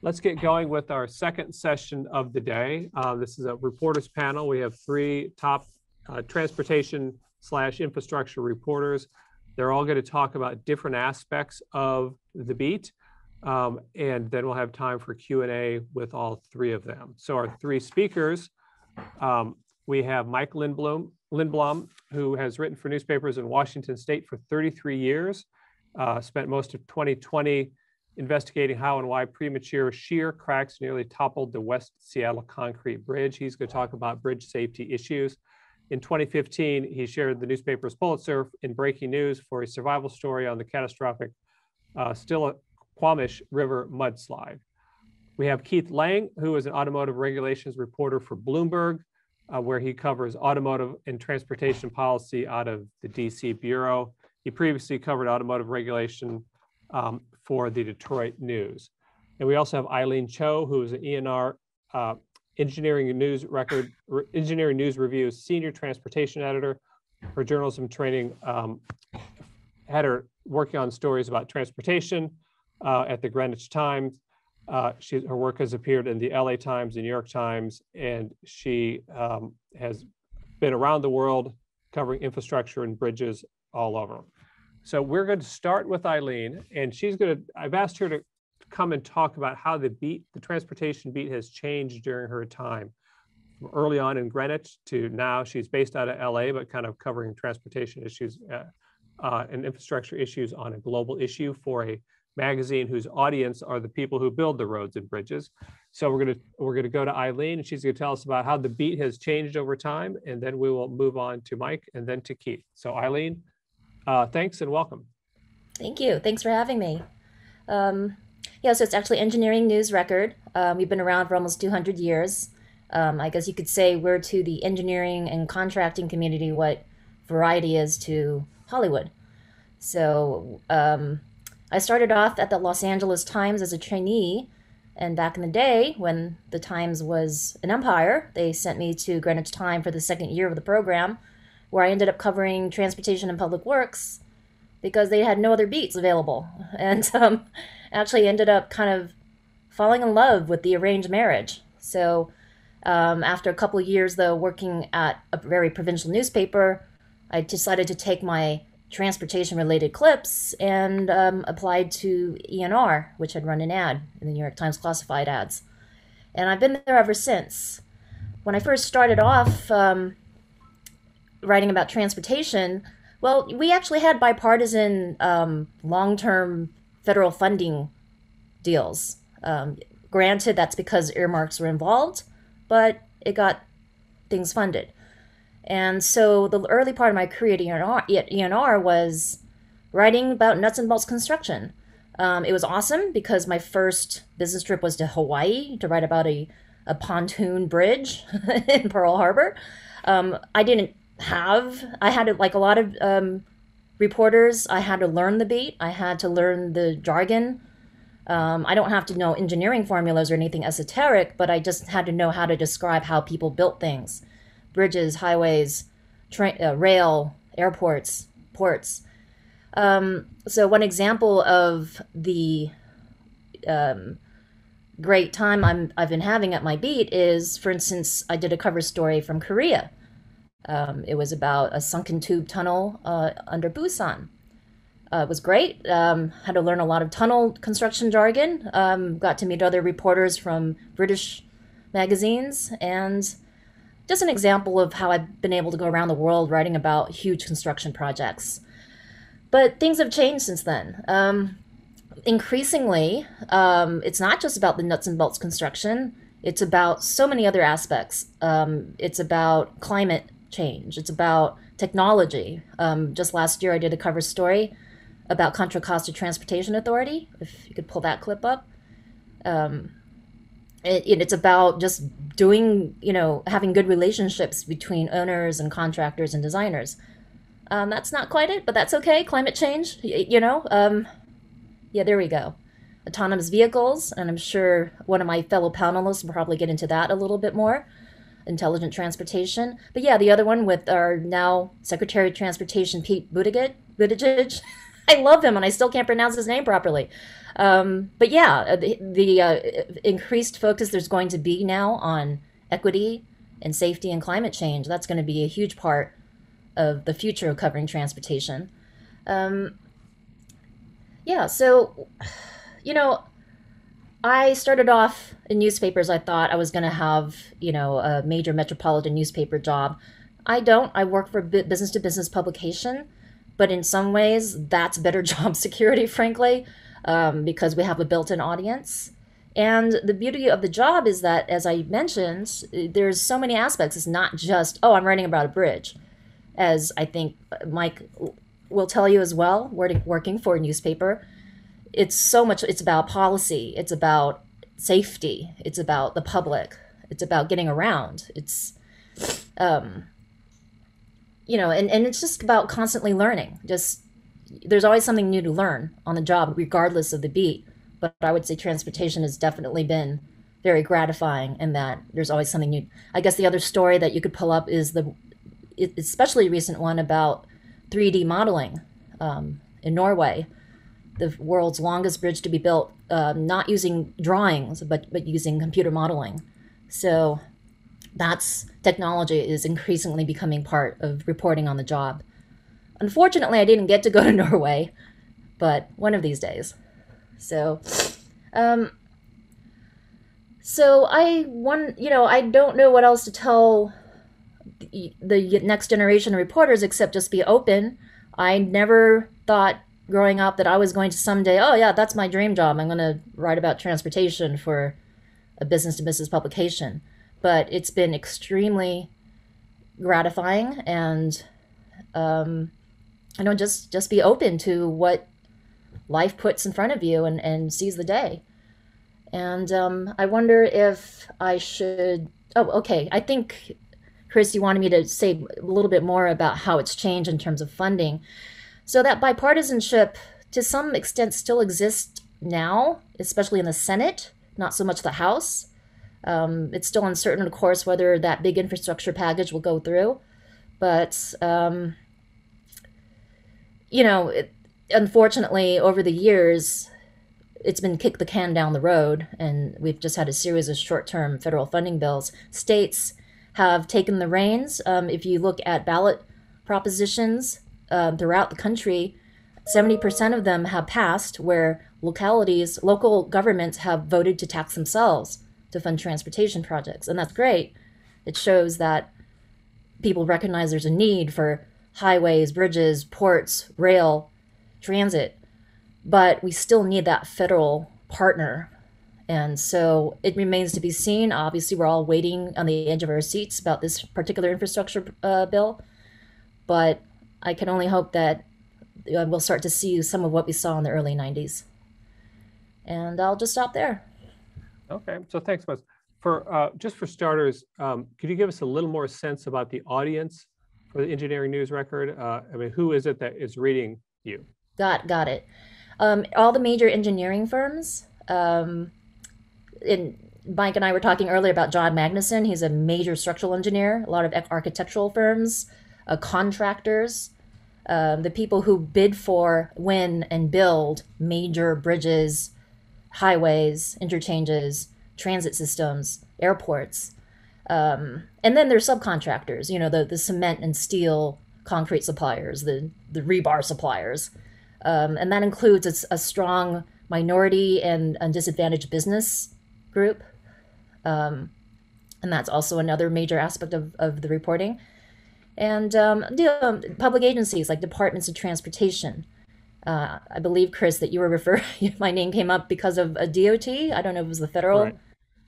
Let's get going with our second session of the day. This is a reporters panel. We have three top transportation / infrastructure reporters. They're all going to talk about different aspects of the beat. And then we'll have time for Q&A with all three of them. So our three speakers, we have Mike Lindblom, who has written for newspapers in Washington State for 33 years, spent most of 2020 investigating how and why premature shear cracks nearly toppled the West Seattle concrete bridge. He's going to talk about bridge safety issues. In 2015, he shared the newspaper's Pulitzer in breaking news for a survival story on the catastrophic Squamish River mudslide. We have Keith Lang, who is an automotive regulations reporter for Bloomberg, where he covers automotive and transportation policy out of the DC Bureau. He previously covered automotive regulation for the Detroit News. And we also have Eileen Cho, who is an ENR Engineering News Review's senior transportation editor. Her journalism training had her working on stories about transportation at the Greenwich Times. Her work has appeared in the LA Times, the New York Times, and she has been around the world covering infrastructure and bridges all over. So we're going to start with Eileen, and I've asked her to come and talk about how the transportation beat has changed during her time. From early on in Greenwich to now, she's based out of LA, but kind of covering transportation issues and infrastructure issues on a global issue for a magazine whose audience are the people who build the roads and bridges. So we're gonna go to Eileen, and she's gonna tell us about how the beat has changed over time, and then we will move on to Mike and then to Keith. So Eileen, thanks and welcome. Thank you. Thanks for having me. So it's actually Engineering News Record. We've been around for almost 200 years. I guess you could say we're to the engineering and contracting community what Variety is to Hollywood. So I started off at the Los Angeles Times as a trainee, and back in the day when the Times was an empire, they sent me to Greenwich Time for the second year of the program, where I ended up covering transportation and public works because they had no other beats available. And actually ended up kind of falling in love with the arranged marriage. So after a couple of years, though, working at a very provincial newspaper, I decided to take my transportation-related clips and applied to ENR, which had run an ad in the New York Times classified ads. And I've been there ever since. When I first started off writing about transportation, well, we actually had bipartisan long-term federal funding deals. Granted, that's because earmarks were involved, but it got things funded. And so the early part of my career at ENR was writing about nuts and bolts construction. It was awesome because my first business trip was to Hawaii to write about a pontoon bridge in Pearl Harbor. I had to, like a lot of reporters, I had to learn the beat. I had to learn the jargon. I don't have to know engineering formulas or anything esoteric, but I just had to know how to describe how people built things. Bridges, highways, rail, airports, ports. So one example of the great time I've been having at my beat is, for instance, I did a cover story from Korea. It was about a sunken tube tunnel under Busan. It was great. Had to learn a lot of tunnel construction jargon. Got to meet other reporters from British magazines, and just an example of how I've been able to go around the world writing about huge construction projects. But things have changed since then. Increasingly, it's not just about the nuts and bolts construction. It's about so many other aspects. It's about climate change. It's about technology. Just last year, I did a cover story about Contra Costa Transportation Authority, if you could pull that clip up. It's about just doing, having good relationships between owners and contractors and designers. That's not quite it, but that's okay. Climate change, yeah, there we go. Autonomous vehicles, and I'm sure one of my fellow panelists will probably get into that a little bit more. Intelligent transportation. But yeah, the other one with our now Secretary of Transportation, Pete Buttigieg. I love him, and I still can't pronounce his name properly. But yeah, the increased focus there's going to be now on equity and safety and climate change, that's going to be a huge part of the future of covering transportation. Um, yeah, so, you know, I started off in newspapers. I thought I was going to have, a major metropolitan newspaper job. I don't. I work for a business to business publication, but in some ways, that's better job security, frankly, because we have a built in audience. And the beauty of the job is that, as I mentioned, there's so many aspects. It's not just, oh, I'm writing about a bridge, as I think Mike will tell you as well, working for a newspaper. It's so much, it's about policy, it's about safety, it's about the public, it's about getting around. It's, um, and it's just about constantly learning. Just, there's always something new to learn on the job, regardless of the beat. But I would say transportation has definitely been very gratifying in that there's always something new. I guess the other story that you could pull up is the especially recent one about 3D modeling in Norway, the world's longest bridge to be built, not using drawings, but using computer modeling. So that's technology is increasingly becoming part of reporting on the job. Unfortunately, I didn't get to go to Norway, but one of these days. So, um, I don't know what else to tell the next generation of reporters except just be open. I never thought growing up that I was going to someday, oh yeah, that's my dream job. I'm going to write about transportation for a business to business publication. But it's been extremely gratifying, and just be open to what life puts in front of you and seize the day. And I wonder if I should. Oh, okay. I think, Chris, you wanted me to say a little bit more about how it's changed in terms of funding. So that bipartisanship, to some extent, still exists now, especially in the Senate, not so much the House. It's still uncertain, of course, whether that big infrastructure package will go through. But, unfortunately, over the years, it's been kicked the can down the road, and we've just had a series of short-term federal funding bills. States have taken the reins. If you look at ballot propositions throughout the country, 70% of them have passed where local governments have voted to tax themselves to fund transportation projects. And that's great. It shows that people recognize there's a need for highways, bridges, ports, rail, transit, but we still need that federal partner. And so it remains to be seen. Obviously, we're all waiting on the edge of our seats about this particular infrastructure bill, but I can only hope that we'll start to see some of what we saw in the early 90s. And I'll just stop there. Okay, so thanks much. Just for starters, could you give us a little more sense about the audience for the Engineering News Record? Who is it that is reading you? Got it. All the major engineering firms. Mike and I were talking earlier about John Magnuson. He's a major structural engineer. A lot of architectural firms, contractors, the people who bid for, win, and build major bridges, highways, interchanges, transit systems, airports. And then there's subcontractors, the cement and steel concrete suppliers, the rebar suppliers. And that includes a strong minority and disadvantaged business group. And that's also another major aspect of the reporting. And public agencies like departments of transportation. I believe, Chris, that you were my name came up because of a DOT. I don't know if it was the Federal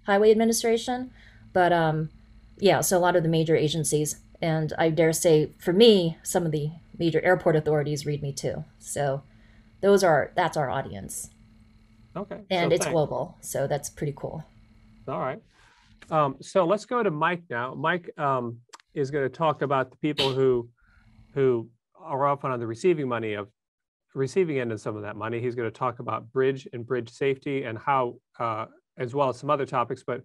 Highway Administration. But so a lot of the major agencies. And I dare say, for me, some of the major airport authorities read me too. So that's our audience. Okay. And it's global, so that's pretty cool. All right. So let's go to Mike now. Mike is going to talk about the people who are often on the receiving end of some of that money. He's going to talk about bridge and bridge safety and how, as well as some other topics, but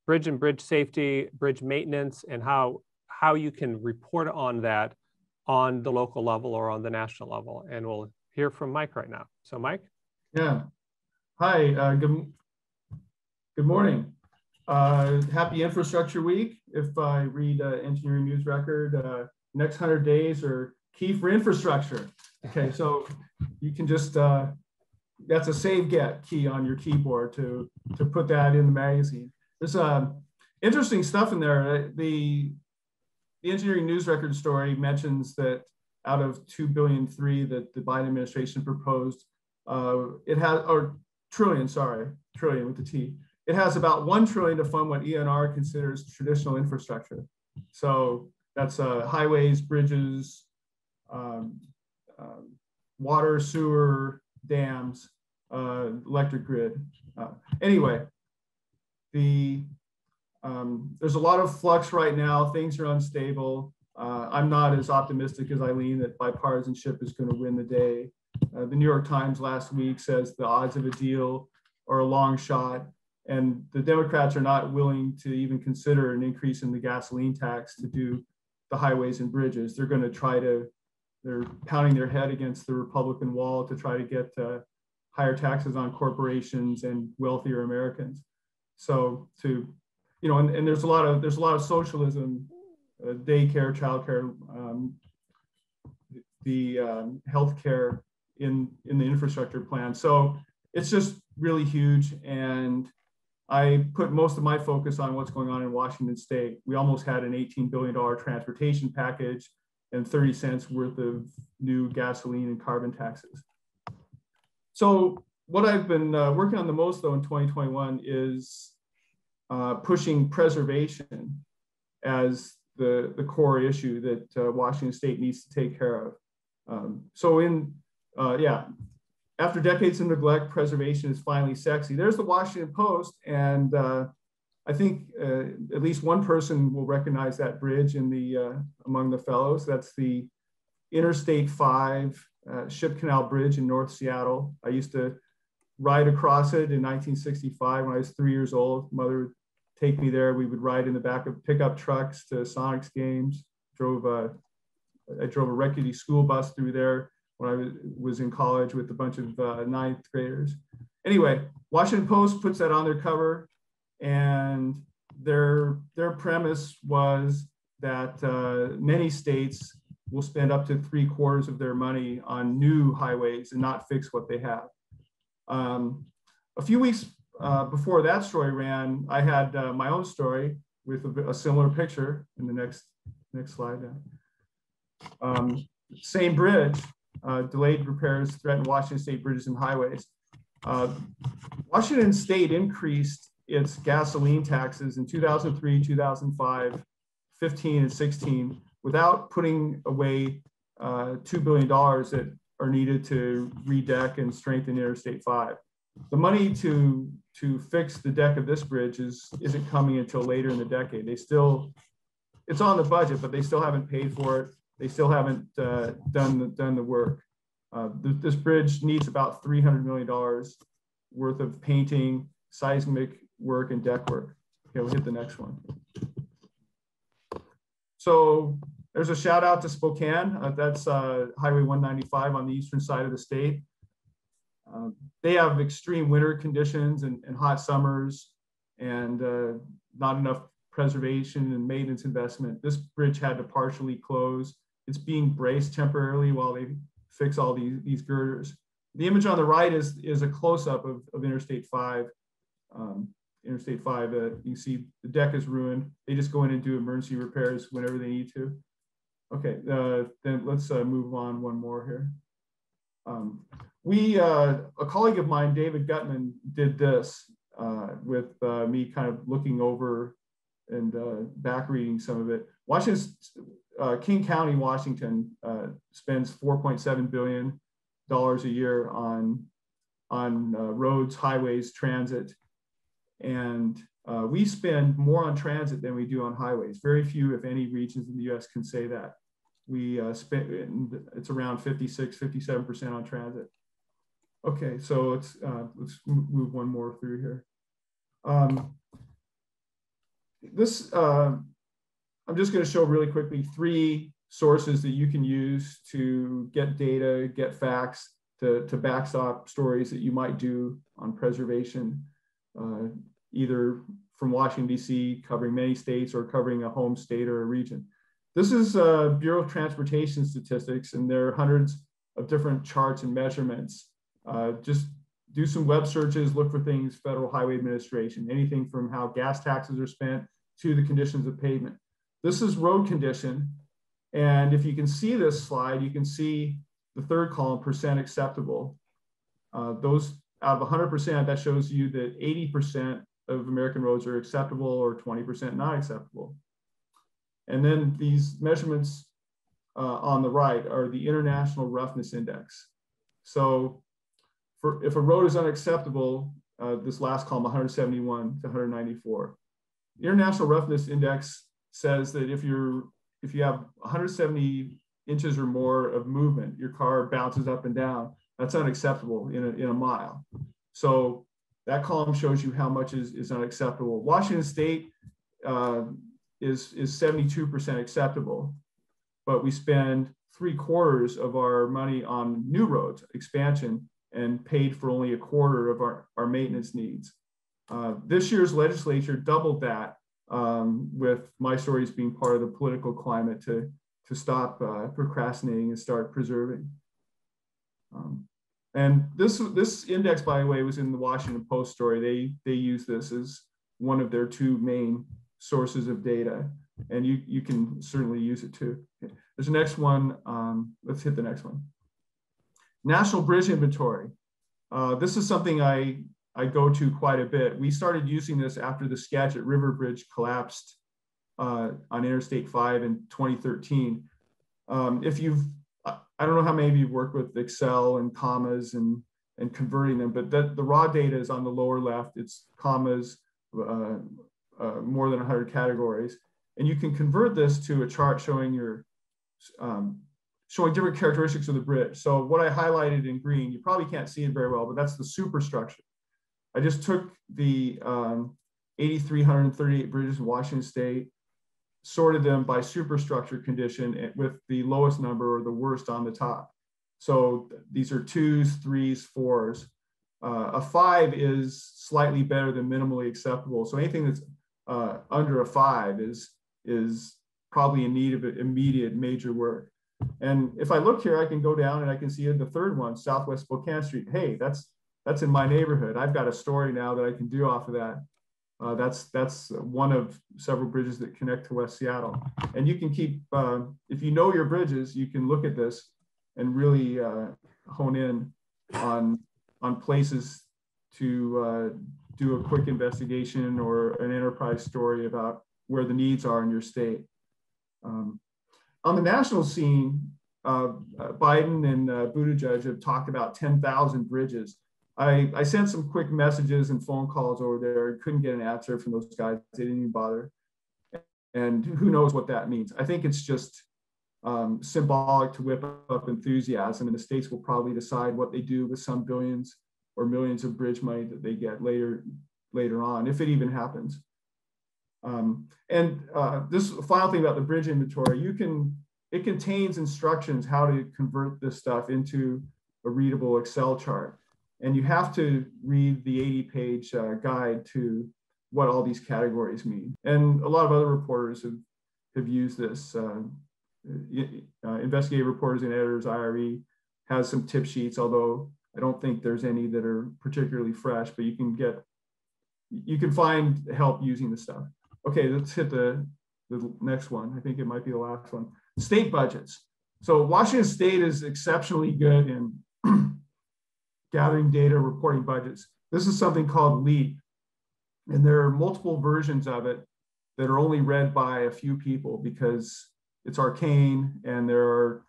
bridge and bridge safety, bridge maintenance, and how you can report on that on the local level or on the national level. And hear from Mike right now. So Mike? Yeah. Hi, good morning. Happy Infrastructure Week. If I read Engineering News Record, next 100 days are key for infrastructure. Okay, so you can just, that's a save get key on your keyboard to put that in the magazine. There's interesting stuff in there. The Engineering News Record story mentions that out of $2.3 billion that the Biden administration proposed, it has, or trillion, sorry, trillion with the T. It has about $1 trillion to fund what ENR considers traditional infrastructure. So that's highways, bridges, water, sewer, dams, electric grid. Anyway, there's a lot of flux right now. Things are unstable. I'm not as optimistic as Eileen that bipartisanship is going to win the day. The New York Times last week says the odds of a deal are a long shot, and the Democrats are not willing to even consider an increase in the gasoline tax to do the highways and bridges. They're going to try to, they're pounding their head against the Republican wall to try to get higher taxes on corporations and wealthier Americans. So you know, and there's a lot of socialism, daycare, childcare, the healthcare in the infrastructure plan. So it's just really huge. And I put most of my focus on what's going on in Washington State. We almost had an $18 billion transportation package and 30 cents worth of new gasoline and carbon taxes. So what I've been working on the most though in 2021 is pushing preservation as the core issue that Washington State needs to take care of. After decades of neglect, preservation is finally sexy. There's the Washington Post, and I think at least one person will recognize that bridge in the among the fellows. That's the Interstate 5 Ship Canal Bridge in North Seattle. I used to ride across it in 1965 when I was 3 years old. Mother would take me there. We would ride in the back of pickup trucks to Sonics games. I drove a rickety school bus through there when I was in college with a bunch of ninth graders. Anyway, Washington Post puts that on their cover, and their premise was that many states will spend up to 3/4 of their money on new highways and not fix what they have. A few weeks before that story ran, I had my own story with a similar picture in the next slide. Same bridge, delayed repairs threaten Washington State bridges and highways. Washington State increased its gasoline taxes in 2003, 2005, 15, and 16 without putting away $2 billion that are needed to redeck and strengthen Interstate 5. The money to fix the deck of this bridge isn't coming until later in the decade. It's on the budget, but they still haven't paid for it. They still haven't done the work. This bridge needs about $300 million worth of painting, seismic work, and deck work. Okay, we'll hit the next one. So there's a shout out to Spokane. That's Highway 195 on the eastern side of the state. They have extreme winter conditions and hot summers and not enough preservation and maintenance investment. This bridge had to partially close. It's being braced temporarily while they fix all these girders. The image on the right is a close-up of Interstate 5. Interstate 5, you can see the deck is ruined. They just go in and do emergency repairs whenever they need to. Okay, then let's move on one more here. A colleague of mine, David Gutman, did this with me kind of looking over and back reading some of it. King County, Washington spends $4.7 billion a year on roads, highways, transit. And we spend more on transit than we do on highways. Very few, if any, regions in the US can say that. We spend, it's around 56-57% on transit. Okay, so let's move one more through here. I'm just going to show really quickly 3 sources that you can use to get data, get facts. to backstop stories that you might do on preservation, either from Washington, D.C., covering many states or covering a home state or a region. This is Bureau of Transportation statistics, and there are hundreds of different charts and measurements. Just do some web searches, look for things Federal Highway Administration, anything from how gas taxes are spent to the conditions of pavement. This is road condition. And if you can see this slide, you can see the third column, percent acceptable. Those out of 100%, that shows you that 80% of American roads are acceptable or 20% not acceptable. And then these measurements on the right are the International Roughness Index. So if a road is unacceptable, this last column, 171 to 194. The International Roughness Index says that if you have 170 inches or more of movement, your car bounces up and down, that's unacceptable in a mile. So that column shows you how much is unacceptable. Washington State is 72% acceptable, but we spend 3/4 of our money on new roads, expansion, and paid for only 1/4 of our maintenance needs. This year's legislature doubled that, with my stories being part of the political climate to stop procrastinating and start preserving. And this index, by the way, was in the Washington Post story. They use this as one of their two main sources of data, and you can certainly use it too. Okay. There's the next one. Let's hit the next one. National Bridge Inventory. This is something I go to quite a bit. We started using this after the Skagit River Bridge collapsed on Interstate 5 in 2013. I don't know how many of you worked with Excel and commas and converting them, but the raw data is on the lower left. It's commas, more than 100 categories. And you can convert this to a chart showing showing different characteristics of the bridge. So what I highlighted in green, you probably can't see it very well, but that's the superstructure. I just took the 8,338 bridges in Washington State, sorted them by superstructure condition with the lowest number or the worst on the top. So these are 2s, 3s, 4s. A 5 is slightly better than minimally acceptable. So anything that's under a 5 is probably in need of immediate major work. And if I look here, I can go down and I can see the third one, Southwest Spokane Street. Hey, that's in my neighborhood. I've got a story now that I can do off of that. That's one of several bridges that connect to West Seattle. And you can keep, if you know your bridges, you can look at this and really hone in on places to do a quick investigation or an enterprise story about where the needs are in your state. On the national scene, Biden and Buttigieg have talked about 10,000 bridges. I sent some quick messages and phone calls over there. Couldn't get an answer from those guys. They didn't even bother. And who knows what that means. I think it's just symbolic to whip up enthusiasm, and the states will probably decide what they do with some billions or millions of bridge money that they get later on, if it even happens. This final thing about the bridge inventory, it contains instructions how to convert this stuff into a readable Excel chart. And you have to read the 80-page guide to what all these categories mean. And a lot of other reporters have used this. Investigative Reporters and Editors IRE has some tip sheets, although I don't think there's any that are particularly fresh, but you can find help using the stuff. Okay, let's hit the next one. I think it might be the last one. State budgets. So Washington State is exceptionally good in gathering data, reporting budgets. This is something called LEAP, and there are multiple versions of it that are only read by a few people because it's arcane and there are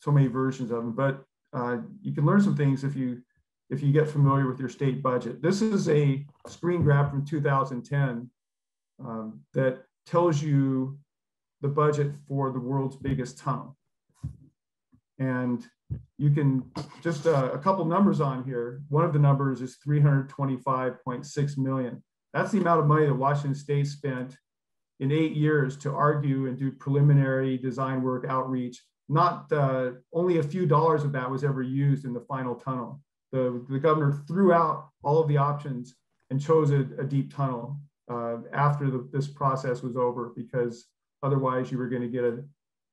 so many versions of them. But you can learn some things if you get familiar with your state budget. This is a screen grab from 2010 that tells you the budget for the world's biggest tunnel. And you can just a couple numbers on here. One of the numbers is 325.6 million. That's the amount of money that Washington State spent in 8 years to argue and do preliminary design work, outreach, only a few dollars of that was ever used in the final tunnel. The governor threw out all of the options and chose a deep tunnel after this process was over, because otherwise you were going to get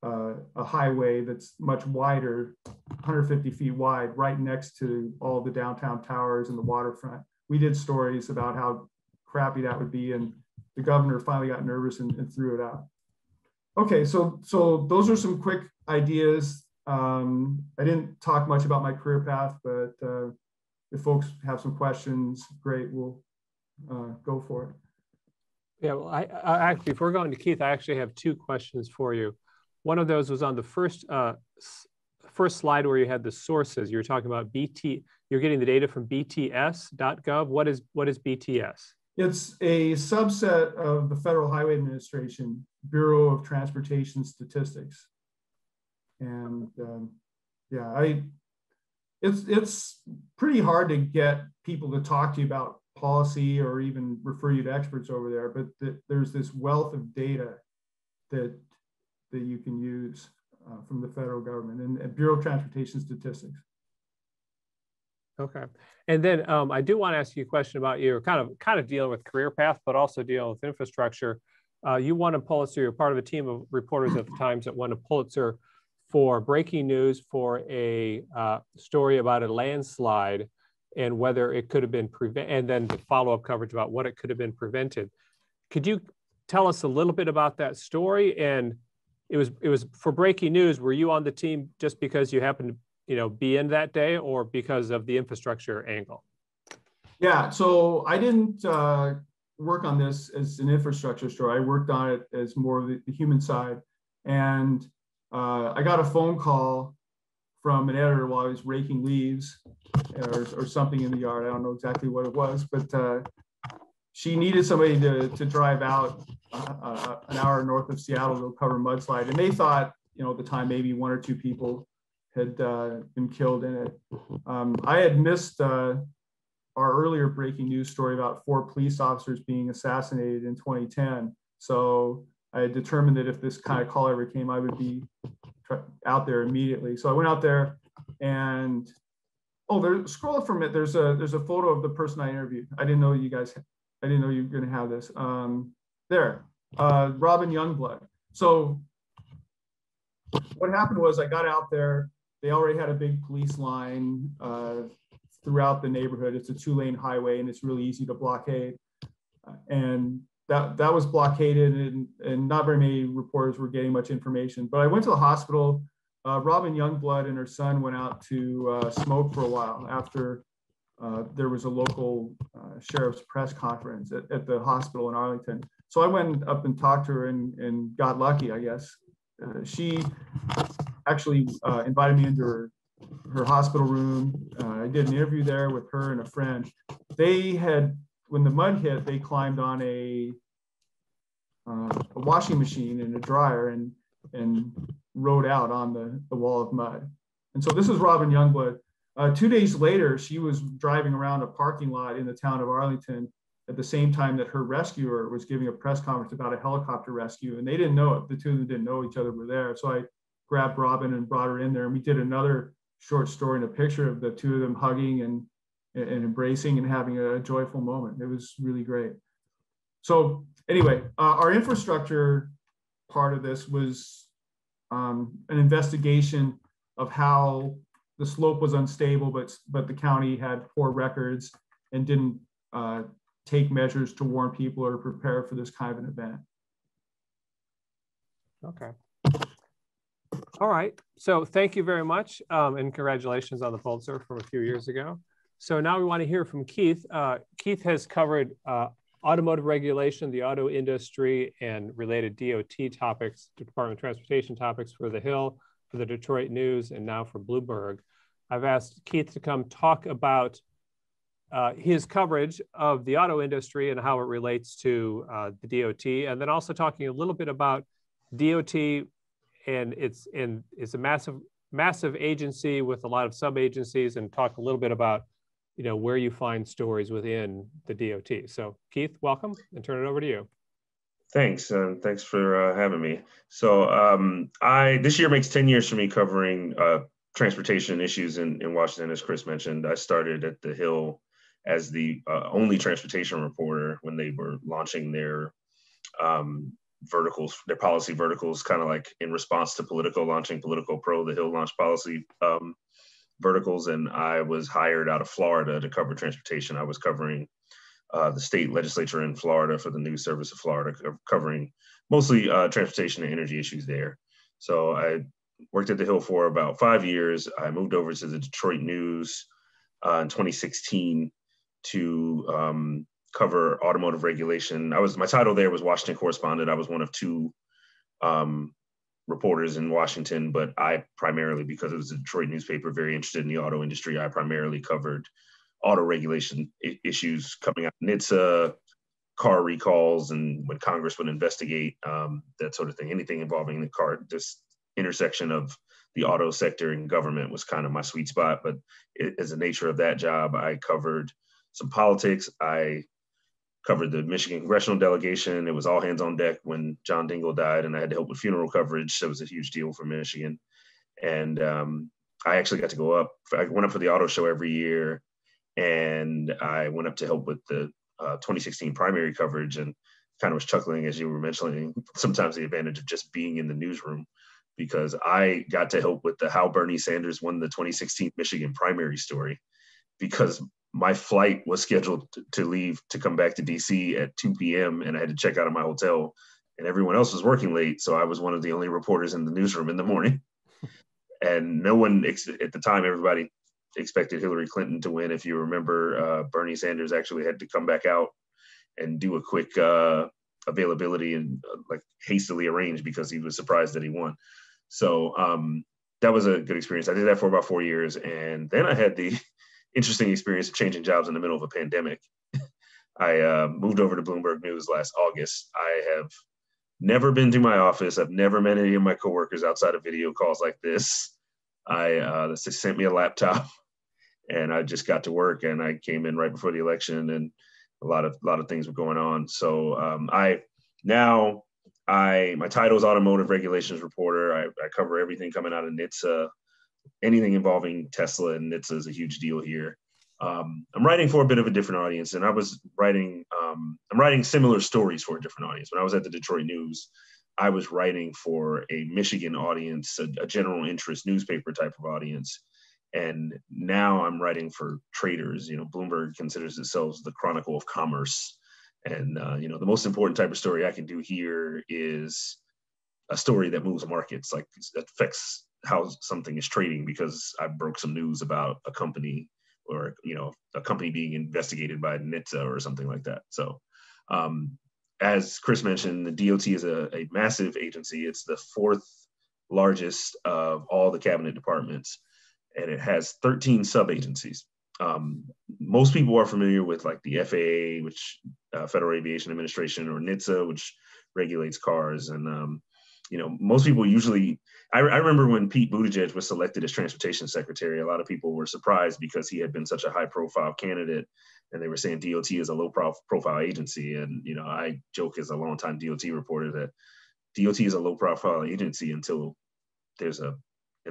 a highway that's much wider, 150 feet wide, right next to all the downtown towers and the waterfront. We did stories about how crappy that would be, and the governor finally got nervous and threw it out. Okay, so those are some quick ideas. I didn't talk much about my career path, but if folks have some questions, great, we'll go for it. Yeah, well, I actually, if we're going to Keith, I actually have two questions for you. One of those was on the first slide where you had the sources. You were talking about you're getting the data from bts.gov. What is BTS? It's a subset of the Federal Highway Administration Bureau of Transportation Statistics. And yeah, it's pretty hard to get people to talk to you about policy or even refer you to experts over there, but there's this wealth of data that you can use from the federal government and Bureau of Transportation Statistics. Okay, and then I do want to ask you a question about your kind of dealing with career path, but also dealing with infrastructure. You won a Pulitzer. You're part of a team of reporters at the Times that won a Pulitzer for breaking news for a story about a landslide and whether it could have been prevented, and then the follow-up coverage about what it could have been prevented. Could you tell us a little bit about that story? And it was for breaking news. Were you on the team just because you happened to be in that day, or because of the infrastructure angle? Yeah, so I didn't work on this as an infrastructure story. I worked on it as more of the human side. And I got a phone call from an editor while I was raking leaves or something in the yard. I don't know exactly what it was, but she needed somebody to drive out an hour north of Seattle to cover mudslide. And they thought, at the time, maybe one or two people had been killed in it. I had missed our earlier breaking news story about 4 police officers being assassinated in 2010. So I had determined that if this kind of call ever came, I would be out there immediately. So I went out there, and scroll up from it. There's a photo of the person I interviewed. I didn't know you were going to have this. There, Robin Youngblood. So what happened was I got out there. They already had a big police line throughout the neighborhood. It's a 2-lane highway, and it's really easy to blockade. And that was blockaded, and not very many reporters were getting much information. But I went to the hospital. Robin Youngblood and her son went out to smoke for a while after there was a local sheriff's press conference at the hospital in Arlington. So I went up and talked to her and got lucky, I guess. She actually invited me into her hospital room. I did an interview there with her and a friend. When the mud hit, they climbed on a washing machine and a dryer and rode out on the wall of mud. And so this is Robin Youngblood. 2 days later, she was driving around a parking lot in the town of Arlington at the same time that her rescuer was giving a press conference about a helicopter rescue. And they didn't know it. The two of them didn't know each other were there. So I grabbed Robin and brought her in there. And we did another short story and a picture of the two of them hugging and embracing and having a joyful moment. It was really great. So anyway, our infrastructure part of this was an investigation of how the slope was unstable, but the county had poor records and didn't take measures to warn people or prepare for this kind of an event. Okay. All right. So thank you very much, and congratulations on the Pulitzer from a few years ago. So now we want to hear from Keith. Keith has covered automotive regulation, the auto industry, and related DOT topics, Department of Transportation topics for The Hill, for the Detroit News, and now for Bloomberg. I've asked Keith to come talk about his coverage of the auto industry and how it relates to the DOT, and then also talking a little bit about DOT, and it's a massive agency with a lot of sub-agencies, and talk a little bit about where you find stories within the DOT. So Keith, welcome, and turn it over to you. Thanks, and thanks for having me. So I this year makes 10 years for me covering transportation issues in Washington, as Chris mentioned. I started at the Hill as the only transportation reporter when they were launching their verticals, their policy verticals, kind of like in response to Politico launching Politico Pro. The Hill launched policy verticals, and I was hired out of Florida to cover transportation. I was covering the state legislature in Florida for the News Service of Florida, covering mostly transportation and energy issues there. So I worked at the Hill for about 5 years. I moved over to the Detroit News in 2016 to cover automotive regulation. My title there was Washington correspondent. I was one of two reporters in Washington, but I primarily, because it was a Detroit newspaper, very interested in the auto industry, I primarily covered auto regulation issues coming out of NHTSA, car recalls, and when Congress would investigate that sort of thing. Anything involving the car, this intersection of the auto sector and government was kind of my sweet spot. But as the nature of that job, I covered some politics. I covered the Michigan congressional delegation. It was all hands on deck when John Dingell died, and I had to help with funeral coverage. That was a huge deal for Michigan. And I actually got to go up. I went up for the auto show every year, and I went up to help with the 2016 primary coverage, and kind of was chuckling as you were mentioning sometimes the advantage of just being in the newsroom, because I got to help with the how Bernie Sanders won the 2016 Michigan primary story, because my flight was scheduled to leave to come back to DC at 2 p.m. and I had to check out of my hotel, and everyone else was working late. So I was one of the only reporters in the newsroom in the morning. And no one at the time, everybody expected Hillary Clinton to win. If you remember, Bernie Sanders actually had to come back out and do a quick availability and like hastily arrange because he was surprised that he won. So that was a good experience. I did that for about 4 years. And then I had the interesting experience of changing jobs in the middle of a pandemic. I moved over to Bloomberg News last August. I have never been to my office. I've never met any of my coworkers outside of video calls like this. They sent me a laptop, and I just got to work. And I came in right before the election, and a lot of things were going on. So my title is Automotive Regulations Reporter. I cover everything coming out of NHTSA. Anything involving Tesla and NHTSA is a huge deal here. I'm writing for a bit of a different audience, and I'm writing similar stories for a different audience. When I was at the Detroit News, I was writing for a Michigan audience, a general interest newspaper type of audience. And now I'm writing for traders. You know, Bloomberg considers itself the Chronicle of Commerce. And, the most important type of story I can do here is a story that moves markets, like that affects how something is trading, because I broke some news about a company, or a company being investigated by NHTSA or something like that. So as Chris mentioned, the DOT is a massive agency. It's the fourth largest of all the cabinet departments, and it has 13 sub-agencies. Most people are familiar with like the FAA, which Federal Aviation Administration, or NHTSA, which regulates cars. And most people usually, I remember when Pete Buttigieg was selected as transportation secretary, a lot of people were surprised because he had been such a high profile candidate, and they were saying DOT is a low profile agency. And, I joke as a longtime DOT reporter that DOT is a low profile agency until there's an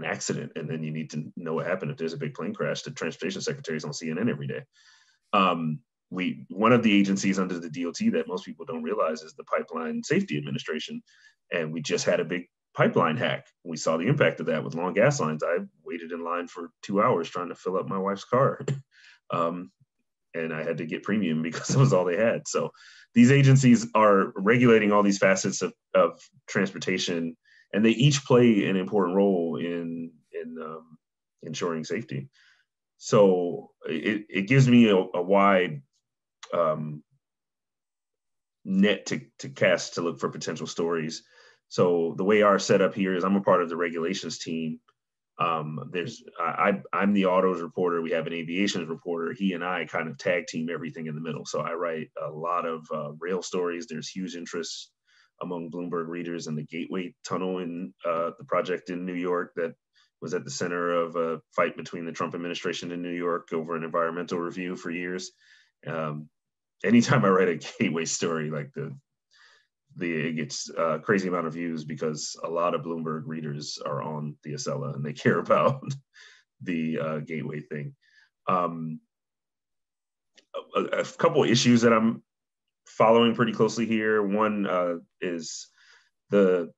accident, and then you need to know what happened. If there's a big plane crash, the transportation secretary is on CNN every day. One of the agencies under the DOT that most people don't realize is the Pipeline Safety Administration. And we just had a big pipeline hack. We saw the impact of that with long gas lines. I waited in line for 2 hours trying to fill up my wife's car. And I had to get premium because it was all they had. So these agencies are regulating all these facets of transportation, and they each play an important role in ensuring safety. So it gives me a wide net to cast to look for potential stories. So the way our setup here is, I'm a part of the regulations team. I'm the autos reporter. We have an aviations reporter. He and I kind of tag team everything in the middle. So I write a lot of rail stories. There's huge interest among Bloomberg readers in the Gateway Tunnel in the project in New York that was at the center of a fight between the Trump administration in New York over an environmental review for years. Anytime I write a Gateway story, like the it gets a crazy amount of views because a lot of Bloomberg readers are on the Acela and they care about the gateway thing. A couple of issues that I'm following pretty closely here. One is the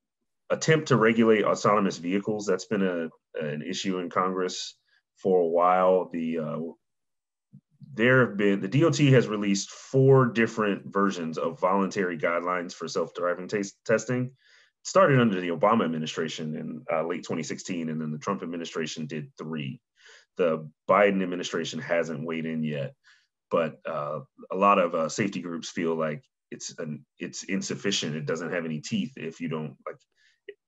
attempt to regulate autonomous vehicles. That's been an issue in Congress for a while. The DOT has released 4 different versions of voluntary guidelines for self-driving testing. It started under the Obama administration in late 2016, and then the Trump administration did 3. The Biden administration hasn't weighed in yet, but a lot of safety groups feel like it's insufficient. It doesn't have any teeth if you don't like.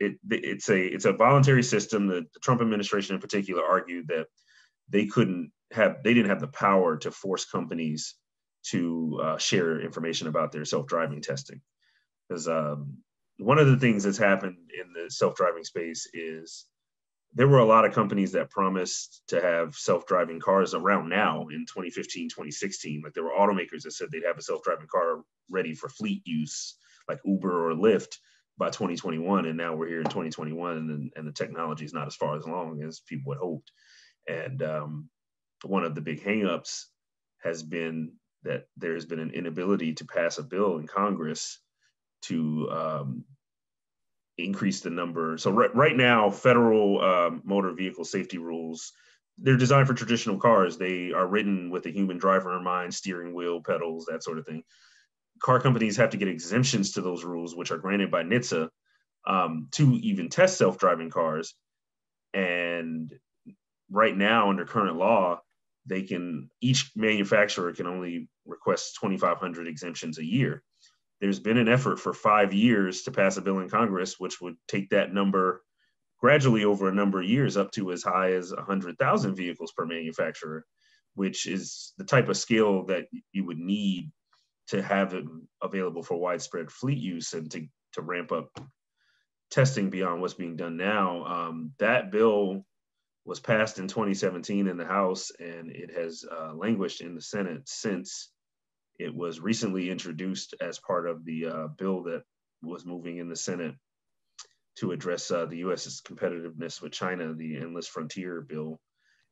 It's a voluntary system. The Trump administration in particular argued that they didn't have the power to force companies to share information about their self-driving testing. Because one of the things that's happened in the self-driving space is there were a lot of companies that promised to have self-driving cars around now in 2015, 2016. Like there were automakers that said they'd have a self-driving car ready for fleet use, like Uber or Lyft, by 2021. And now we're here in 2021 and the technology is not as far along as people had hoped. And one of the big hangups has been that there has been an inability to pass a bill in Congress to increase the number. So right now, federal motor vehicle safety rules, they're designed for traditional cars. They are written with a human driver in mind, steering wheel, pedals, that sort of thing. Car companies have to get exemptions to those rules, which are granted by NHTSA, to even test self-driving cars. And right now, under current law, each manufacturer can only request 2,500 exemptions a year. There's been an effort for 5 years to pass a bill in Congress, which would take that number gradually over a number of years up to as high as 100,000 vehicles per manufacturer, which is the type of scale that you would need to have it available for widespread fleet use and to ramp up testing beyond what's being done now. That bill was passed in 2017 in the House, and it has languished in the Senate since. It was recently introduced as part of the bill that was moving in the Senate to address the U.S.'s competitiveness with China, the Endless Frontier bill.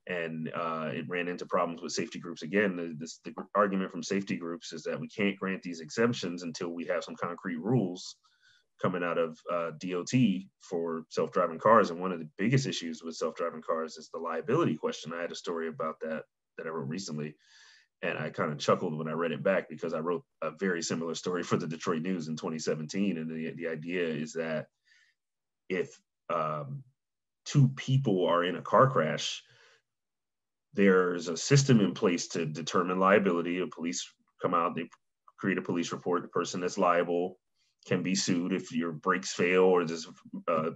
And it ran into problems with safety groups again. The argument from safety groups is that we can't grant these exemptions until we have some concrete rules coming out of DOT for self-driving cars. And one of the biggest issues with self-driving cars is the liability question. I had a story about that I wrote recently. And I kind of chuckled when I read it back because I wrote a very similar story for the Detroit News in 2017. And the idea is that if 2 people are in a car crash, there's a system in place to determine liability. The police come out, they create a police report. The person that's liable can be sued if your brakes fail or there's a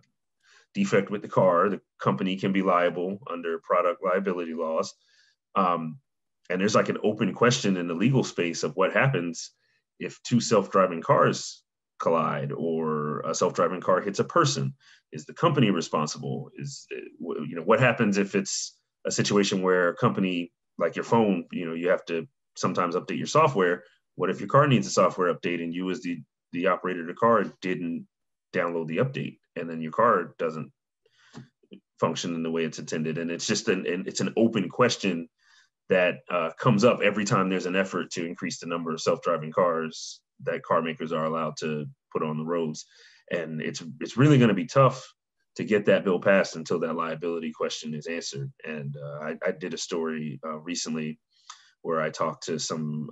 defect with the car. The company can be liable under product liability laws. And there's like an open question in the legal space of what happens if 2 self-driving cars collide or a self-driving car hits a person. Is the company responsible? What happens if it's a situation where a company, like your phone, you have to sometimes update your software. What if your car needs a software update and you as the operator of the car didn't download the update and then your car doesn't function in the way it's intended? And it's just it's an open question that comes up every time there's an effort to increase the number of self-driving cars that car makers are allowed to put on the roads. And it's really going to be tough to get that bill passed until that liability question is answered. And I did a story recently where I talked to some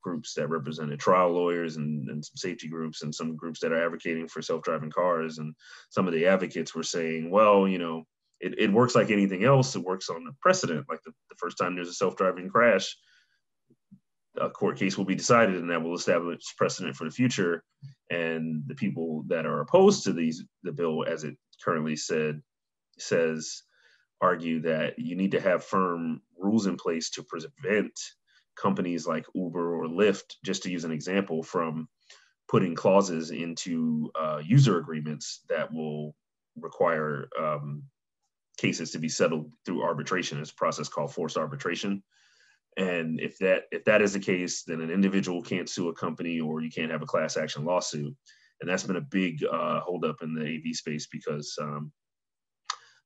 groups that represented trial lawyers and some safety groups and some groups that are advocating for self-driving cars. And some of the advocates were saying, well, it works like anything else. It works on the precedent. Like the first time there's a self-driving crash, a court case will be decided and that will establish precedent for the future. And the people that are opposed to the bill as it currently argue that you need to have firm rules in place to prevent companies like Uber or Lyft, just to use an example, from putting clauses into user agreements that will require cases to be settled through arbitration. It's a process called forced arbitration. And if that is the case, then an individual can't sue a company or you can't have a class action lawsuit. And that's been a big holdup in the AV space because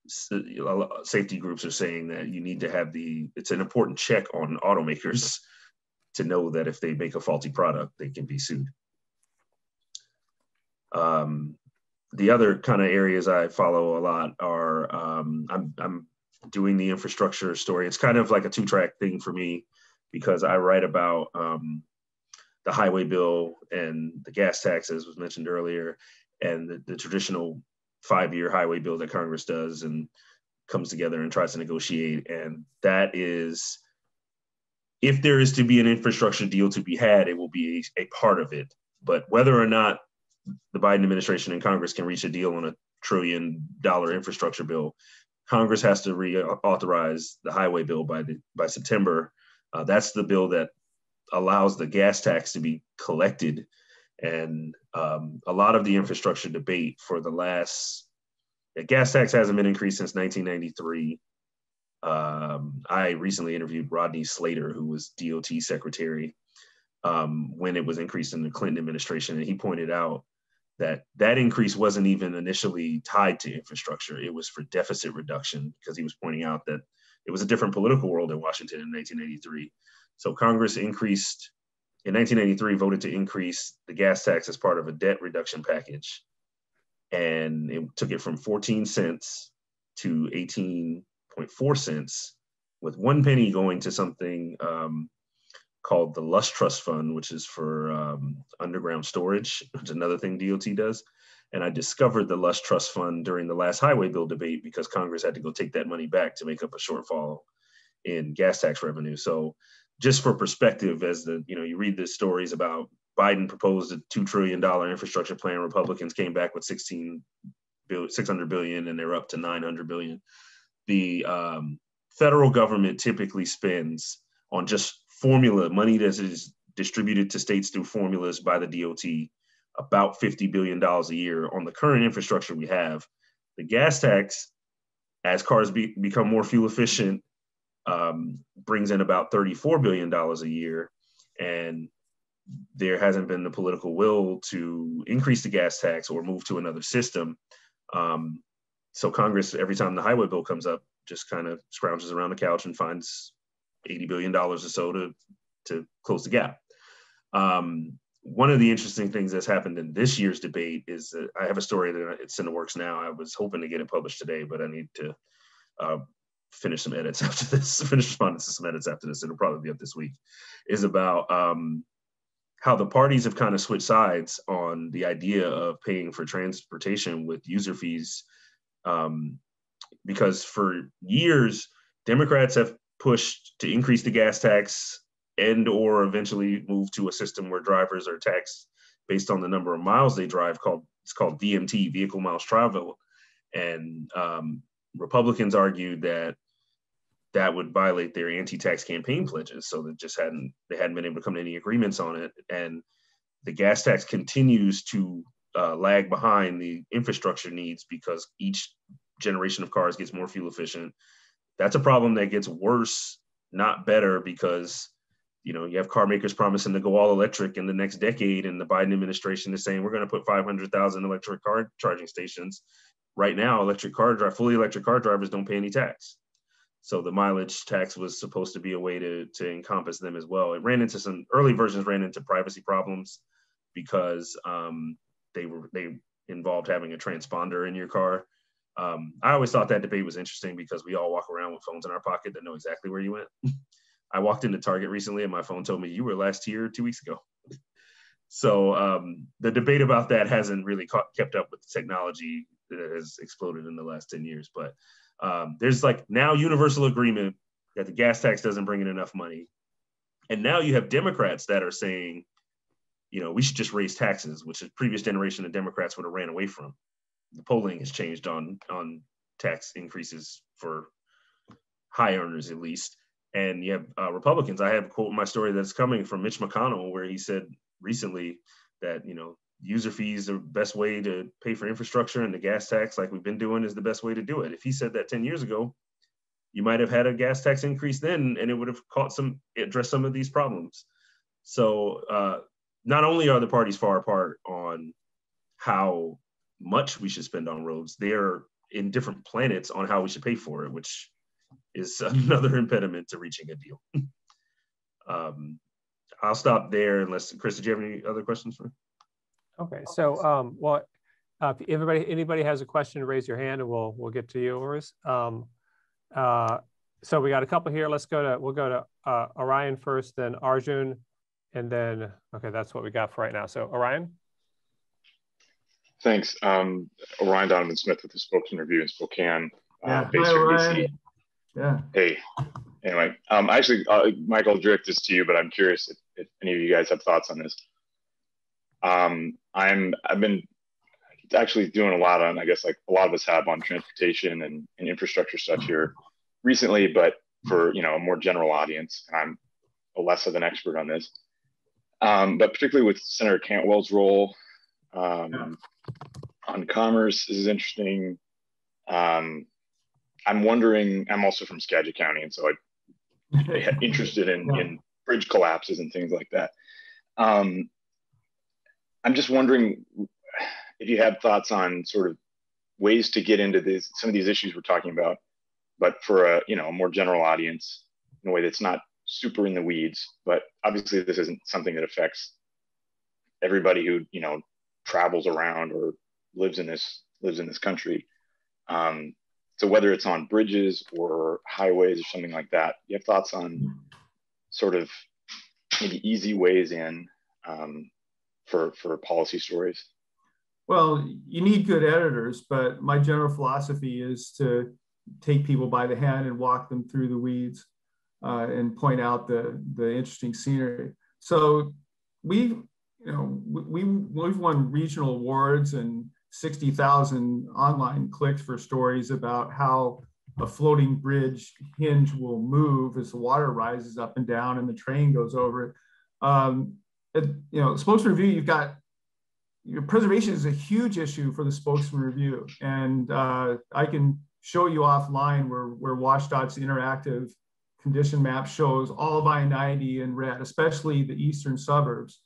safety groups are saying that you need to have it's an important check on automakers to know that if they make a faulty product, they can be sued. The other kind of areas I follow a lot are, I'm doing the infrastructure story. It's kind of like a 2-track thing for me because I write about the highway bill and the gas tax, as was mentioned earlier, and the traditional 5-year highway bill that Congress does and comes together and tries to negotiate. And that is, if there is to be an infrastructure deal to be had, it will be a part of it. But whether or not the Biden administration and Congress can reach a deal on $1 trillion infrastructure bill, Congress has to reauthorize the highway bill by September. That's the bill that allows the gas tax to be collected. And a lot of the infrastructure debate for the gas tax hasn't been increased since 1993. I recently interviewed Rodney Slater, who was DOT secretary when it was increased in the Clinton administration. And he pointed out that increase wasn't even initially tied to infrastructure. It was for deficit reduction, because he was pointing out that it was a different political world in Washington in 1983. So Congress increased, in 1983, voted to increase the gas tax as part of a debt reduction package. And it took it from 14 cents to 18.4 cents, with 1 penny going to something called the Lust Trust Fund, which is for underground storage, which is another thing DOT does. And I discovered the Lust Trust Fund during the last highway bill debate because Congress had to go take that money back to make up a shortfall in gas tax revenue. So just for perspective, as you read the stories about Biden proposed a $2 trillion infrastructure plan, Republicans came back with $600 billion, and they're up to $900 billion. The federal government typically spends on just formula money that is distributed to states through formulas by the DOT about $50 billion a year on the current infrastructure we have. The gas tax, as cars become more fuel efficient, brings in about $34 billion a year. And there hasn't been the political will to increase the gas tax or move to another system. So Congress, every time the highway bill comes up, just kind of scrounges around the couch and finds $80 billion or so to close the gap. One of the interesting things that's happened in this year's debate is that I have a story that it's in the works now. I was hoping to get it published today, but I need to finish some edits after this, finish responding to some edits after this. It'll probably be up this week, is about how the parties have kind of switched sides on the idea of paying for transportation with user fees. Because for years, Democrats have pushed to increase the gas tax and or eventually move to a system where drivers are taxed based on the number of miles they drive, it's called VMT, vehicle miles traveled. And Republicans argued that would violate their anti-tax campaign pledges. So they hadn't been able to come to any agreements on it. And the gas tax continues to lag behind the infrastructure needs because each generation of cars gets more fuel efficient. That's a problem that gets worse, not better, because you have car makers promising to go all electric in the next decade, and the Biden administration is saying we're going to put 500,000 electric car charging stations. Right now, fully electric car drivers don't pay any tax. So the mileage tax was supposed to be a way to encompass them as well. It ran into some early versions ran into privacy problems because they involved having a transponder in your car. I always thought that debate was interesting because we all walk around with phones in our pocket that know exactly where you went. I walked into Target recently and my phone told me you were last here 2 weeks ago. So the debate about that hasn't really kept up with the technology that has exploded in the last 10 years. But there's now universal agreement that the gas tax doesn't bring in enough money. And now you have Democrats that are saying, we should just raise taxes, which the previous generation of Democrats would have ran away from. The polling has changed on tax increases for high earners, at least. And you have Republicans. I have a quote in my story that's coming from Mitch McConnell, where he said recently that, user fees are the best way to pay for infrastructure, and the gas tax, like we've been doing, is the best way to do it. If he said that 10 years ago, you might have had a gas tax increase then, and it would have addressed some of these problems. So not only are the parties far apart on how much we should spend on roads. They're in different planets on how we should pay for it, which is another impediment to reaching a deal. I'll stop there unless, Chris, did you have any other questions for me? Okay, so if anybody has a question, raise your hand and we'll get to yours. So we got a couple here. We'll go to Orion first, then Arjun, and then, okay, that's what we got for right now. So Orion. Thanks. Orion Donovan Smith with the Spokane Review in Spokane, Yeah. based Hi, in Orion. DC. Yeah. Hey. Anyway, actually, Michael, direct this to you, but I'm curious if any of you guys have thoughts on this. I've been actually doing a lot on, I guess, like a lot of us have, on transportation and infrastructure stuff here recently, but for, you know, a more general audience. And I'm less of an expert on this. But particularly with Senator Cantwell's role on commerce, this is interesting. I'm wondering, I'm also from Skagit County, and so I'm interested in bridge collapses and things like that. I'm just wondering if you have thoughts on sort of ways to get into some of these issues we're talking about, but for a more general audience in a way that's not super in the weeds. But obviously, this isn't something that affects everybody who travels around or lives in this country. So whether it's on bridges or highways or something like that, you have thoughts on sort of maybe easy ways in for policy stories? Well, you need good editors, but my general philosophy is to take people by the hand and walk them through the weeds and point out the interesting scenery. So we've won regional awards and 60,000 online clicks for stories about how a floating bridge hinge will move as the water rises up and down and the train goes over it. Spokesman Review, you've got your preservation is a huge issue for the Spokesman Review, and I can show you offline where WashDOT's interactive condition map shows all of I-90 in red, especially the eastern suburbs.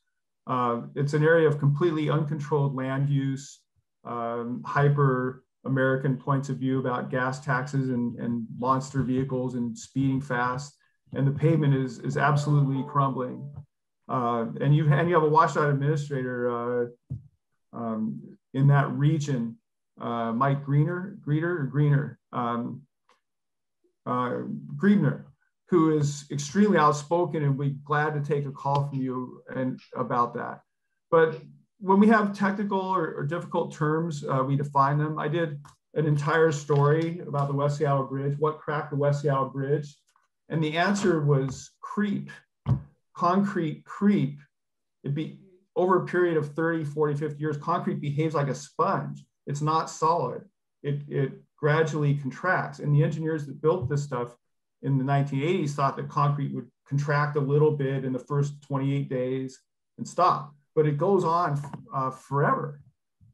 It's an area of completely uncontrolled land use, hyper American points of view about gas taxes and monster vehicles and speeding fast, and the pavement is absolutely crumbling. And you have a WashDOT administrator in that region, Mike Griebner, who is extremely outspoken, and we're glad to take a call from you and about that. But when we have technical or difficult terms, we define them. I did an entire story about the West Seattle Bridge, what cracked the West Seattle Bridge, and the answer was creep, concrete creep. It'd be over a period of 30, 40, 50 years, concrete behaves like a sponge. It's not solid. It gradually contracts. And the engineers that built this stuff in the 1980s thought that concrete would contract a little bit in the first 28 days and stop. But it goes on forever.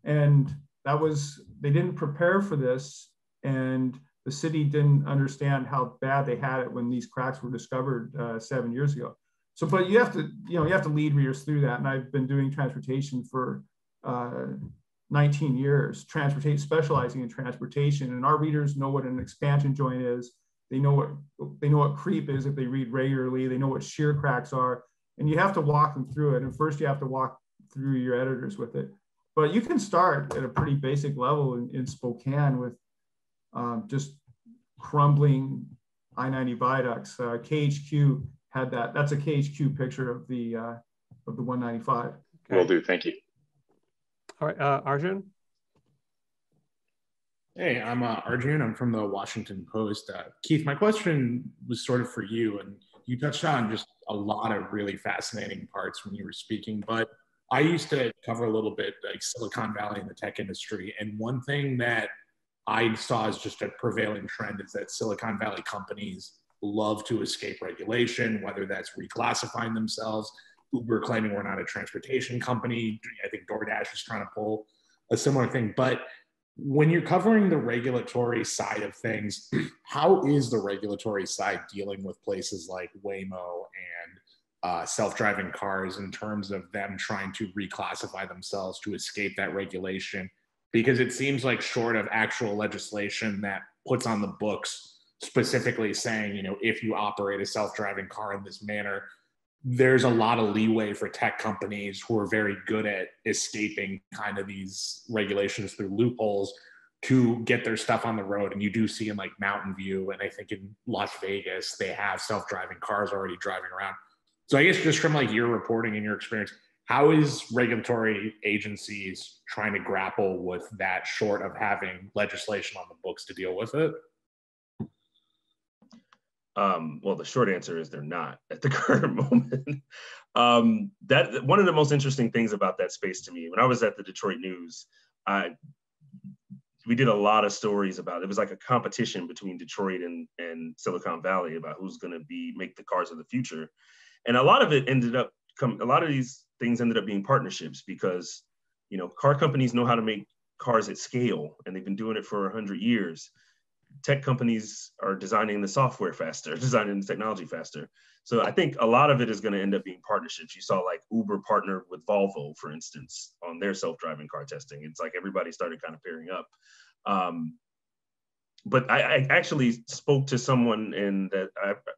And they didn't prepare for this. And the city didn't understand how bad they had it when these cracks were discovered 7 years ago. So, but you have to lead readers through that. And I've been doing transportation for 19 years, specializing in transportation. And our readers know what an expansion joint is. They know what creep is if they read regularly. They know what shear cracks are. And you have to walk them through it. And first you have to walk through your editors with it. But you can start at a pretty basic level in Spokane with just crumbling I-90 viaducts. KHQ had that. That's a KHQ picture of the 195. Okay. Will do. Thank you. All right, Arjun. Hey, I'm Arjun. I'm from the Washington Post. Keith, my question was sort of for you, and you touched on just a lot of really fascinating parts when you were speaking, but I used to cover a little bit like Silicon Valley and the tech industry, and one thing that I saw as just a prevailing trend is that Silicon Valley companies love to escape regulation, whether that's reclassifying themselves, Uber claiming we're not a transportation company. I think DoorDash is trying to pull a similar thing. But when you're covering the regulatory side of things, how is the regulatory side dealing with places like Waymo self-driving cars in terms of them trying to reclassify themselves to escape that regulation? Because it seems like short of actual legislation that puts on the books specifically saying, if you operate a self-driving car in this manner, there's a lot of leeway for tech companies who are very good at escaping kind of these regulations through loopholes to get their stuff on the road. And you do see in like Mountain View, and I think in Las Vegas, they have self-driving cars already driving around. So I guess just from like your reporting and your experience, how is regulatory agencies trying to grapple with that short of having legislation on the books to deal with it? Well, the short answer is they're not at the current moment. That one of the most interesting things about that space to me, when I was at the Detroit News, we did a lot of stories about it. It was like a competition between Detroit and Silicon Valley about who's going to make the cars of the future. And a lot of it a lot of these things ended up being partnerships because, car companies know how to make cars at scale, and they've been doing it for 100 years. Tech companies are designing the software faster, designing the technology faster. So I think a lot of it is going to end up being partnerships. You saw like Uber partnered with Volvo, for instance, on their self-driving car testing. It's like everybody started kind of pairing up. But I actually spoke to someone in that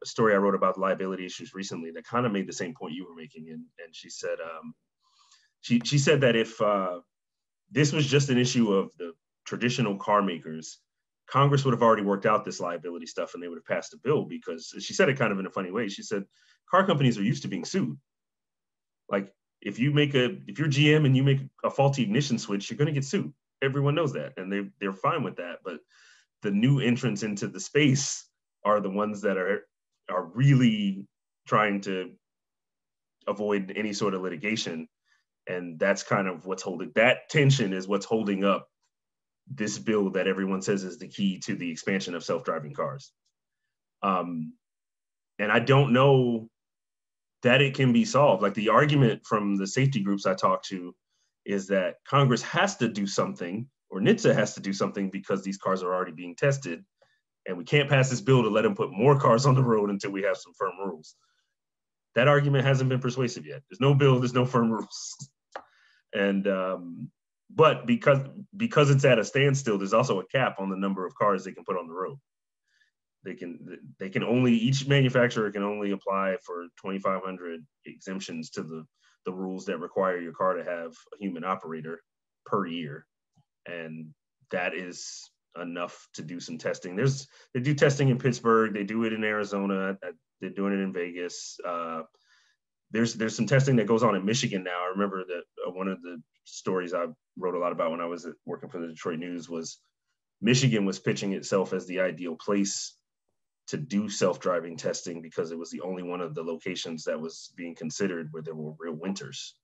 story I wrote about liability issues recently that kind of made the same point you were making. And she said, she said that if this was just an issue of the traditional car makers, Congress would have already worked out this liability stuff and they would have passed a bill, because she said it kind of in a funny way. She said, car companies are used to being sued. Like if you're GM and you make a faulty ignition switch, you're going to get sued. Everyone knows that. And they're fine with that. But the new entrants into the space are the ones that are really trying to avoid any sort of litigation. And that's kind of that tension is what's holding up this bill that everyone says is the key to the expansion of self-driving cars. And I don't know that it can be solved. Like the argument from the safety groups I talked to is that Congress has to do something, or NHTSA has to do something, because these cars are already being tested, and we can't pass this bill to let them put more cars on the road until we have some firm rules. That argument hasn't been persuasive yet. There's no bill, there's no firm rules. And but because it's at a standstill, there's also a cap on the number of cars they can put on the road. They can only, each manufacturer can only apply for 2,500 exemptions to the rules that require your car to have a human operator per year. And that is enough to do some testing. They do testing in Pittsburgh, they do it in Arizona, they're doing it in Vegas. There's some testing that goes on in Michigan now. I remember that one of the stories I wrote a lot about when I was working for the Detroit News was Michigan was pitching itself as the ideal place to do self-driving testing because it was the only one of the locations that was being considered where there were real winters.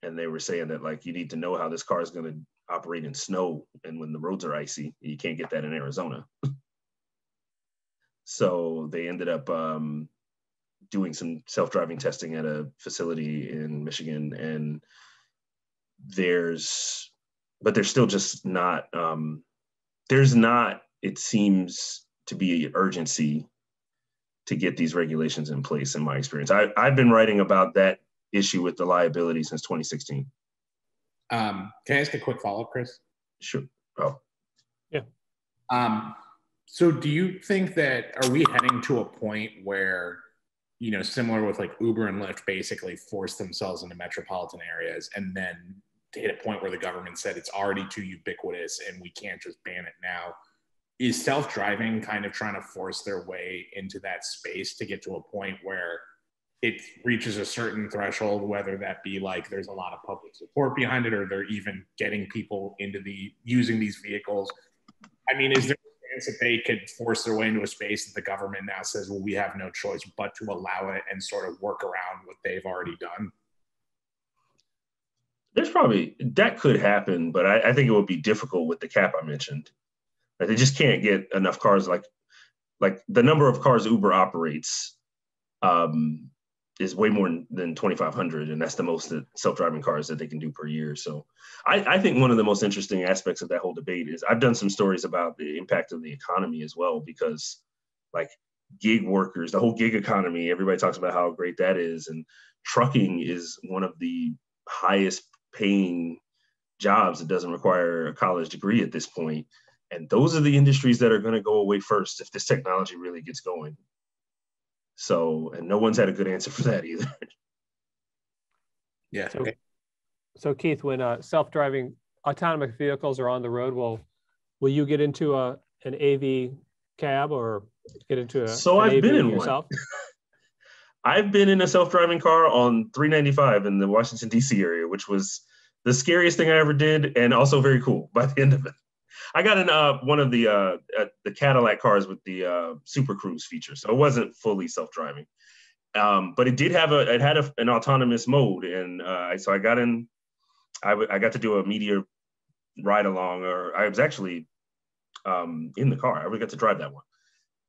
And they were saying that, like, you need to know how this car is going to operate in snow and when the roads are icy. You can't get that in Arizona. So they ended up doing some self-driving testing at a facility in Michigan, and there's still just not, it seems to be urgency to get these regulations in place, in my experience. I've been writing about that issue with the liability since 2016. Can I ask a quick follow-up, Chris? Sure. Oh. Yeah. So do you think that, are we heading to a point where, similar with like Uber and Lyft basically forced themselves into metropolitan areas and then to hit a point where the government said it's already too ubiquitous and we can't just ban it now? Is self-driving kind of trying to force their way into that space to get to a point where it reaches a certain threshold, whether that be like there's a lot of public support behind it, or they're even getting people into using these vehicles? I mean, is there a chance that they could force their way into a space that the government now says, well, we have no choice but to allow it and sort of work around what they've already done? There's probably, that could happen, but I think it would be difficult with the cap I mentioned. Like, they just can't get enough cars. Like the number of cars Uber operates is way more than 2,500, and that's the most self-driving cars that they can do per year. So I think one of the most interesting aspects of that whole debate is I've done some stories about the impact of the economy as well, because like gig workers, the whole gig economy. Everybody talks about how great that is. And trucking is one of the highest paying jobs that doesn't require a college degree at this point. And those are the industries that are going to go away first if this technology really gets going. So, and no one's had a good answer for that either. Yeah. So Keith, when self-driving autonomous vehicles are on the road, will you get into an AV cab or get into an I've been in yourself? one. I've been in a self-driving car on 395 in the Washington, D.C. area, which was the scariest thing I ever did, and also very cool by the end of it. I got in one of the Cadillac cars with the Super Cruise feature, so it wasn't fully self-driving, but it did have an autonomous mode, and so I got in. I got to do a media ride along, or I was actually in the car. I got to drive that one,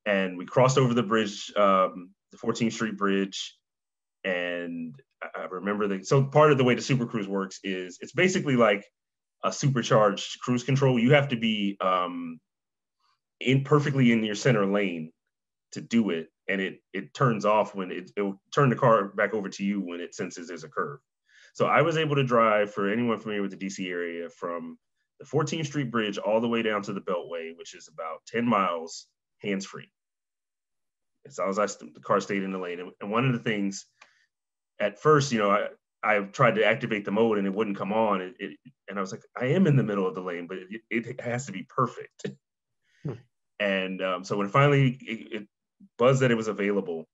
and we crossed over the bridge, the 14th Street Bridge, and I remember so part of the way the Super Cruise works is it's basically like a supercharged cruise control. You have to be perfectly in your center lane to do it, and it turns off when it will turn the car back over to you when it senses there's a curve. So I was able to drive, for anyone familiar with the DC area, from the 14th Street Bridge all the way down to the Beltway, which is about 10 miles, hands-free. As long as the car stayed in the lane. And one of the things, at first, I tried to activate the mode and it wouldn't come on. And I was like, I am in the middle of the lane, but it has to be perfect. And so when finally it buzzed that it was available,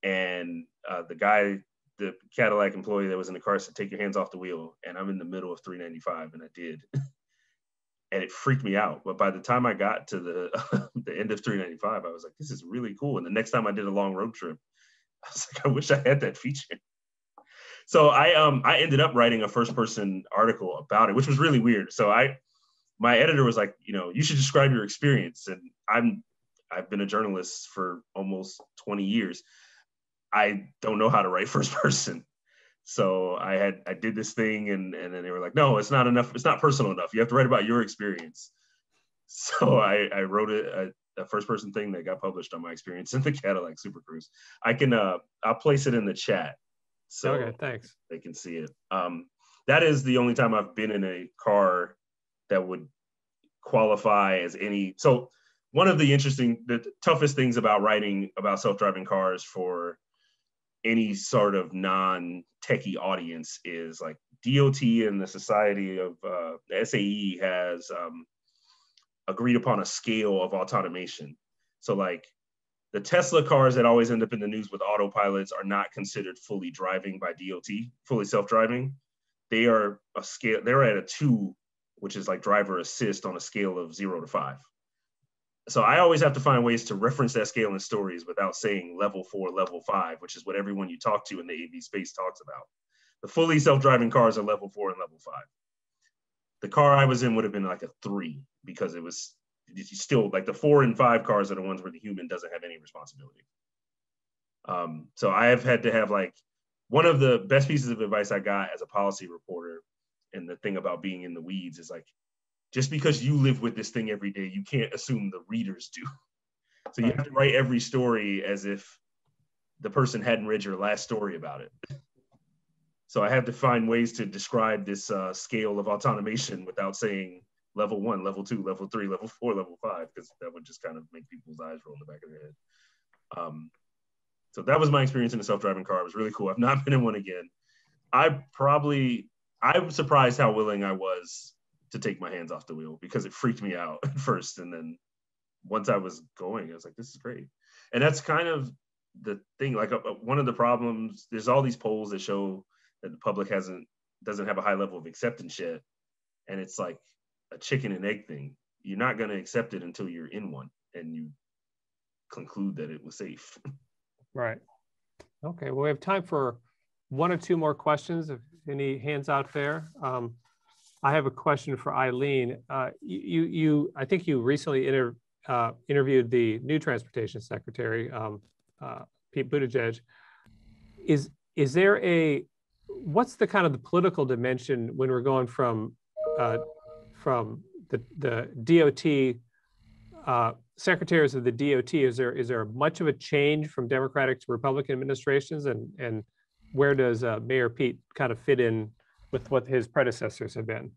and the Cadillac employee that was in the car said, "Take your hands off the wheel." And I'm in the middle of 395, and I did. And it freaked me out. But by the time I got to the end of 395, I was like, this is really cool. And the next time I did a long road trip, I was like, I wish I had that feature. So I ended up writing a first-person article about it, which was really weird. So my editor was like, you should describe your experience. And I've been a journalist for almost 20 years. I don't know how to write first person. So I did this thing, and then they were like, no, it's not enough. It's not personal enough. You have to write about your experience. So I wrote a first person thing that got published on my experience in the Cadillac Super Cruise. I'll place it in the chat. So okay, thanks. They can see it. That is the only time I've been in a car that would qualify as any. So one of the toughest things about writing about self-driving cars for any sort of non-techie audience is like DOT and the Society of the SAE has agreed upon a scale of automation. So like the Tesla cars that always end up in the news with autopilots are not considered fully driving by DOT, fully self-driving. They are they're at a 2, which is like driver assist on a scale of 0 to 5. So I always have to find ways to reference that scale in stories without saying level 4, level 5, which is what everyone you talk to in the AV space talks about. The fully self-driving cars are level 4 and level 5. The car I was in would have been like a 3 because it's still like the 4 and 5 cars are the ones where the human doesn't have any responsibility. So I have had to have like one of the best pieces of advice I got as a policy reporter, and the thing about being in the weeds is like, just because you live with this thing every day, you can't assume the readers do. So you have to write every story as if the person hadn't read your last story about it. So I had to find ways to describe this scale of automation without saying level 1, level 2, level 3, level 4, level 5, because that would just kind of make people's eyes roll in the back of their head. So that was my experience in a self-driving car. It was really cool. I've not been in one again. I'm surprised how willing I was to take my hands off the wheel because it freaked me out at first. And then once I was going, I was like, this is great. And that's kind of the thing. Like one of the problems, there's all these polls that show that the public doesn't have a high level of acceptance yet. And it's like a chicken and egg thing. You're not going to accept it until you're in one and you conclude that it was safe. Right. Okay. Well, we have time for 1 or 2 more questions. If any hands out there. I have a question for Eileen. I think you recently interviewed the new transportation secretary, Pete Buttigieg. Is there what's the kind of the political dimension when we're going from the DOT secretaries of the DOT, is there much of a change from Democratic to Republican administrations, and where does Mayor Pete kind of fit in with what his predecessors have been?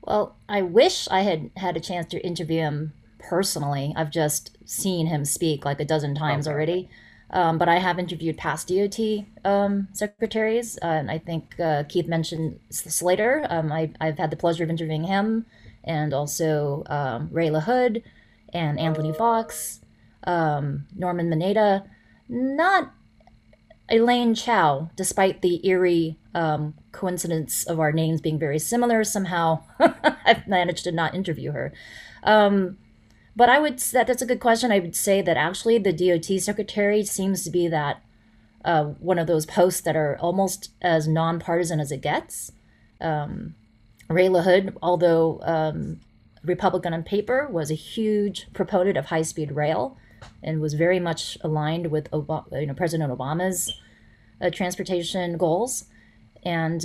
Well, I wish I had had a chance to interview him personally. I've just seen him speak like a dozen times already. But I have interviewed past DOT secretaries. And I think Keith mentioned Slater. I've had the pleasure of interviewing him, and also Ray LaHood and Anthony Fox, Norman Mineta. Not Elaine Chao, despite the eerie coincidence of our names being very similar. Somehow I've managed to not interview her. But that's a good question. I would say that actually the DOT secretary seems to be that one of those posts that are almost as nonpartisan as it gets. Ray LaHood, although Republican on paper, was a huge proponent of high-speed rail and was very much aligned with President Obama's transportation goals. And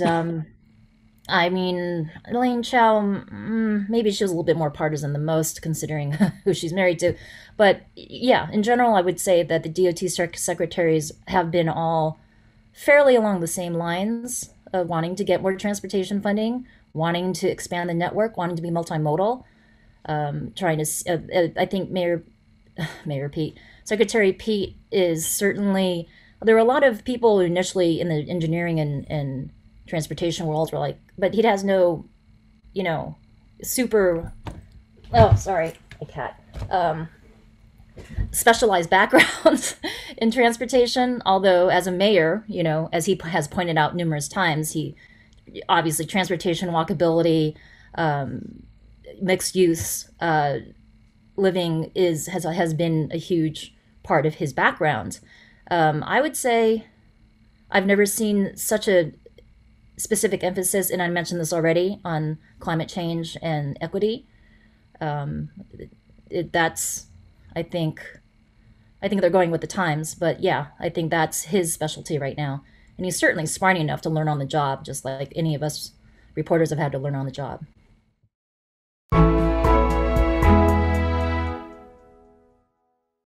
I mean, Elaine Chao, maybe she was a little bit more partisan than most, considering who she's married to. But yeah, in general, I would say that the DOT secretaries have been all fairly along the same lines of wanting to get more transportation funding, wanting to expand the network, wanting to be multimodal, trying to, I think Secretary Pete is certainly, there were a lot of people who initially in the engineering and transportation world were like, but he has no, specialized background in transportation. Although as a mayor, as he has pointed out numerous times, he obviously transportation, walkability, mixed use living has been a huge part of his background. I would say I've never seen such a specific emphasis, and I mentioned this already, on climate change and equity. That's, I think they're going with the times, but yeah, I think that's his specialty right now. And he's certainly smart enough to learn on the job, just like any of us reporters have had to learn on the job.